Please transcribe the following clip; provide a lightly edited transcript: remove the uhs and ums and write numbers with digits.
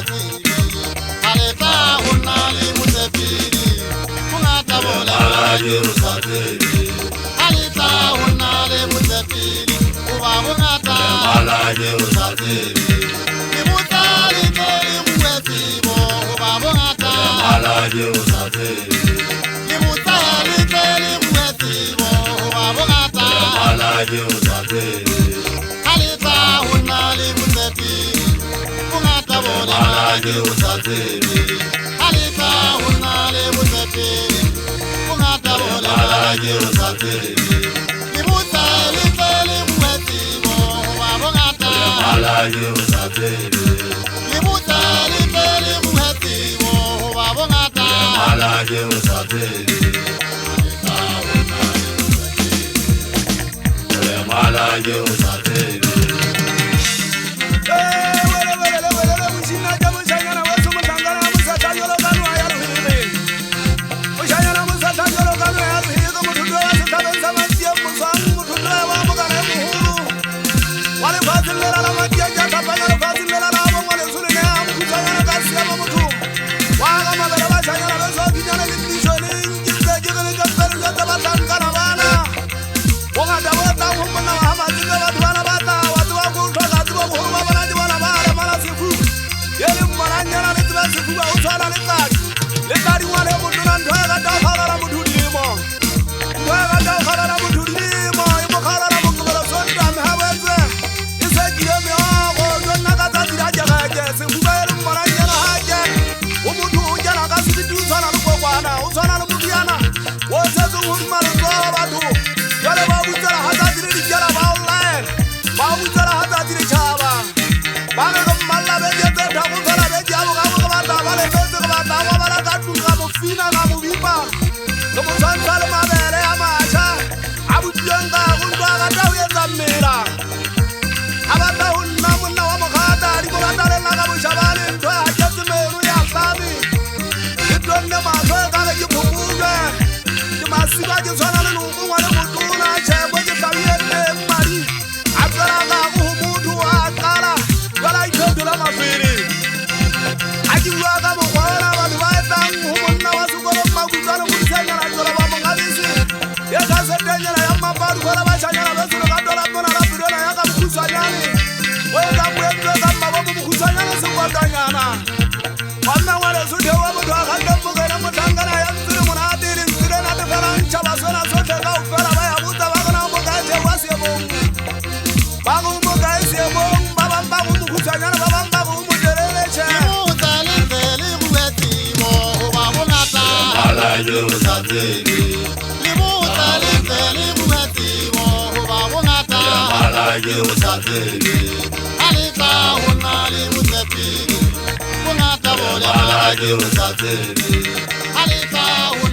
tsebe Aleta ho na le motsepedi Bongata bona maladi o sa tsebe Aleta ho na le motsepedi Oba bongata maladi o sa tsebe Ke motale tsele buetsebo Oba bongata maladi o sa tsebe Ke motale tsele buetsebo Oba bongata maladi o sa tsebe Aleta ho na le motsepedi Bongata bona maladi o sa tsebe Aleta ho na le motsepedi Bongata bona maladi o sa tsebe Ke motale tsele buetsebo Oba bongata maladi o sa tsebe Ke motale tsele buetsebo Oba bongata maladi o sa tsebe Maladi o sa tsebe Aleta ho na le motsepedi Bongata bona maladi o sa tsebe Aleta ho